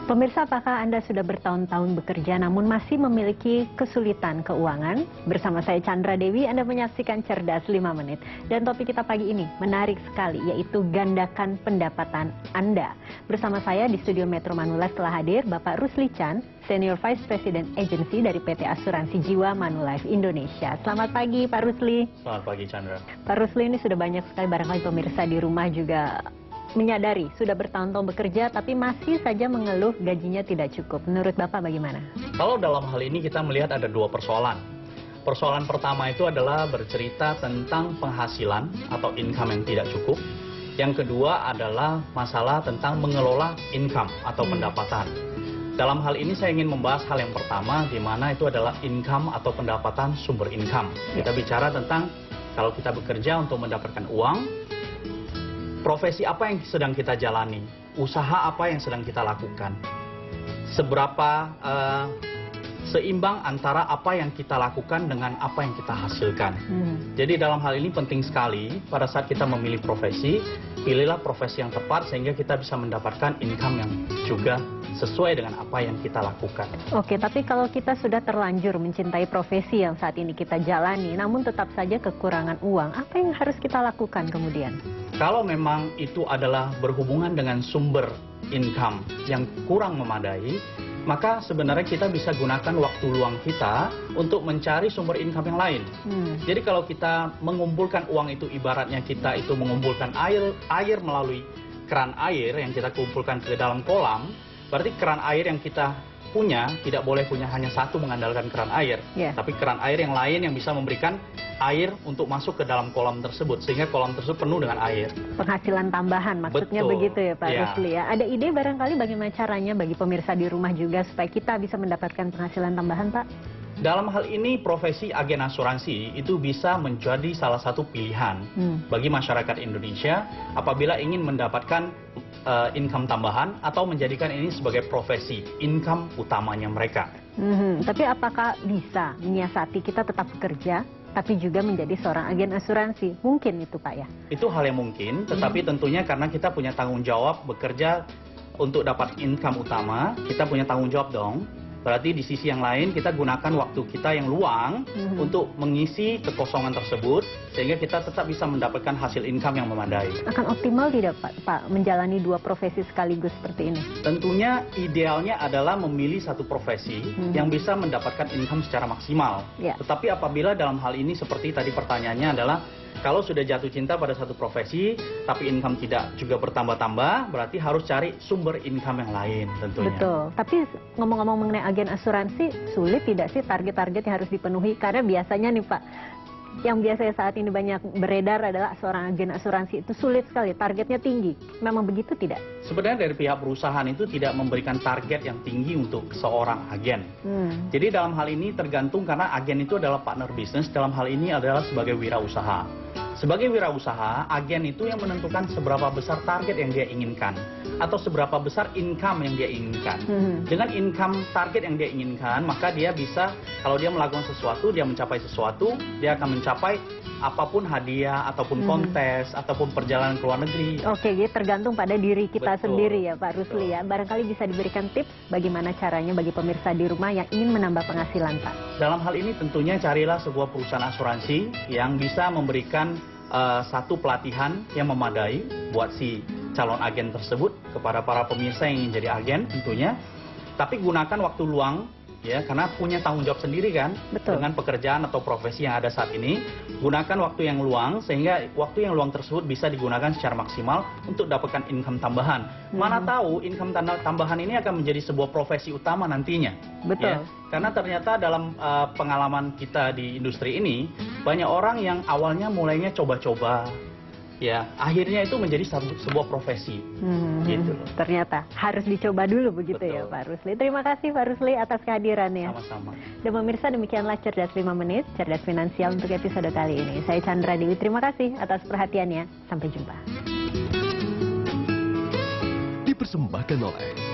Pemirsa, apakah Anda sudah bertahun-tahun bekerja namun masih memiliki kesulitan keuangan? Bersama saya Chandra Dewi, Anda menyaksikan Cerdas 5 Menit. Dan topik kita pagi ini menarik sekali, yaitu gandakan pendapatan Anda. Bersama saya di studio Metro Manulife telah hadir Bapak Rusli Chan, Senior Vice President Agency dari PT Asuransi Jiwa Manulife Indonesia. Selamat pagi Pak Rusli. Selamat pagi Chandra. Pak Rusli, ini sudah banyak sekali barangkali pemirsa di rumah juga menyadari sudah bertahun-tahun bekerja tapi masih saja mengeluh gajinya tidak cukup. Menurut Bapak bagaimana? Kalau dalam hal ini kita melihat ada dua persoalan. Persoalan pertama itu adalah bercerita tentang penghasilan atau income yang tidak cukup. Yang kedua adalah masalah tentang mengelola income atau pendapatan. Dalam hal ini saya ingin membahas hal yang pertama, di mana itu adalah income atau pendapatan sumber income. Kita bicara tentang kalau kita bekerja untuk mendapatkan uang, profesi apa yang sedang kita jalani, usaha apa yang sedang kita lakukan, seberapa seimbang antara apa yang kita lakukan dengan apa yang kita hasilkan. Jadi dalam hal ini penting sekali pada saat kita memilih profesi, pilihlah profesi yang tepat sehingga kita bisa mendapatkan income yang juga sesuai dengan apa yang kita lakukan. Oke, tapi kalau kita sudah terlanjur mencintai profesi yang saat ini kita jalani, namun tetap saja kekurangan uang, apa yang harus kita lakukan kemudian? Kalau memang itu adalah berhubungan dengan sumber income yang kurang memadai, maka sebenarnya kita bisa gunakan waktu luang kita untuk mencari sumber income yang lain. Jadi kalau kita mengumpulkan uang itu, ibaratnya kita itu mengumpulkan air melalui keran air yang kita kumpulkan ke dalam kolam, berarti keran air yang kita punya tidak boleh punya hanya satu mengandalkan keran air, tapi keran air yang lain yang bisa memberikan air untuk masuk ke dalam kolam tersebut sehingga kolam tersebut penuh dengan air. Penghasilan tambahan maksudnya. Betul. Begitu ya Pak Rusli ya. Ada ide barangkali bagaimana caranya bagi pemirsa di rumah juga supaya kita bisa mendapatkan penghasilan tambahan, Pak? Dalam hal ini profesi agen asuransi itu bisa menjadi salah satu pilihan bagi masyarakat Indonesia apabila ingin mendapatkan income tambahan atau menjadikan ini sebagai profesi income utamanya mereka. Tapi apakah bisa menyiasati kita tetap bekerja tapi juga menjadi seorang agen asuransi? Mungkin itu Pak ya? Itu hal yang mungkin, tetapi tentunya karena kita punya tanggung jawab bekerja untuk dapat income utama, kita punya tanggung jawab dong. Berarti di sisi yang lain kita gunakan waktu kita yang luang untuk mengisi kekosongan tersebut sehingga kita tetap bisa mendapatkan hasil income yang memadai. Akan optimal tidak Pak menjalani dua profesi sekaligus seperti ini? Tentunya idealnya adalah memilih satu profesi yang bisa mendapatkan income secara maksimal. Tetapi apabila dalam hal ini seperti tadi pertanyaannya adalah kalau sudah jatuh cinta pada satu profesi, tapi income tidak juga bertambah-tambah, berarti harus cari sumber income yang lain tentunya. Betul. Tapi ngomong-ngomong mengenai agen asuransi, sulit tidak sih target-target yang harus dipenuhi? Karena biasanya nih Pak, yang biasanya saat ini banyak beredar adalah seorang agen asuransi itu sulit sekali, targetnya tinggi. Memang begitu tidak? Sebenarnya dari pihak perusahaan itu tidak memberikan target yang tinggi untuk seorang agen. Jadi dalam hal ini tergantung karena agen itu adalah partner bisnis, dalam hal ini adalah sebagai wirausaha. Sebagai wirausaha, agen itu yang menentukan seberapa besar target yang dia inginkan atau seberapa besar income yang dia inginkan. Dengan income target yang dia inginkan, maka dia bisa, kalau dia melakukan sesuatu, dia mencapai sesuatu, dia akan mencapai apapun hadiah, ataupun kontes, ataupun perjalanan ke luar negeri. Oke, jadi tergantung pada diri kita sendiri ya Pak Rusli ya. Barangkali bisa diberikan tips bagaimana caranya bagi pemirsa di rumah yang ingin menambah penghasilan Pak. Dalam hal ini tentunya carilah sebuah perusahaan asuransi yang bisa memberikan satu pelatihan yang memadai buat si calon agen tersebut kepada para pemirsa yang ingin jadi agen tentunya. Tapi gunakan waktu luang ya, karena punya tanggung jawab sendiri kan. Betul. Dengan pekerjaan atau profesi yang ada saat ini, gunakan waktu yang luang sehingga waktu yang luang tersebut bisa digunakan secara maksimal untuk dapatkan income tambahan. Mana tahu income tambahan ini akan menjadi sebuah profesi utama nantinya. Betul. Ya? Karena ternyata dalam pengalaman kita di industri ini banyak orang yang awalnya mulainya coba-coba. Ya, akhirnya itu menjadi sebuah profesi. Gitu. Ternyata harus dicoba dulu begitu. Betul. Ya Pak Rusli. Terima kasih Pak Rusli atas kehadirannya. Sama-sama. Dan pemirsa, demikianlah Cerdas 5 Menit, Cerdas Finansial untuk episode kali ini. Saya Chandra Dewi, terima kasih atas perhatiannya. Sampai jumpa. Dipersembahkan oleh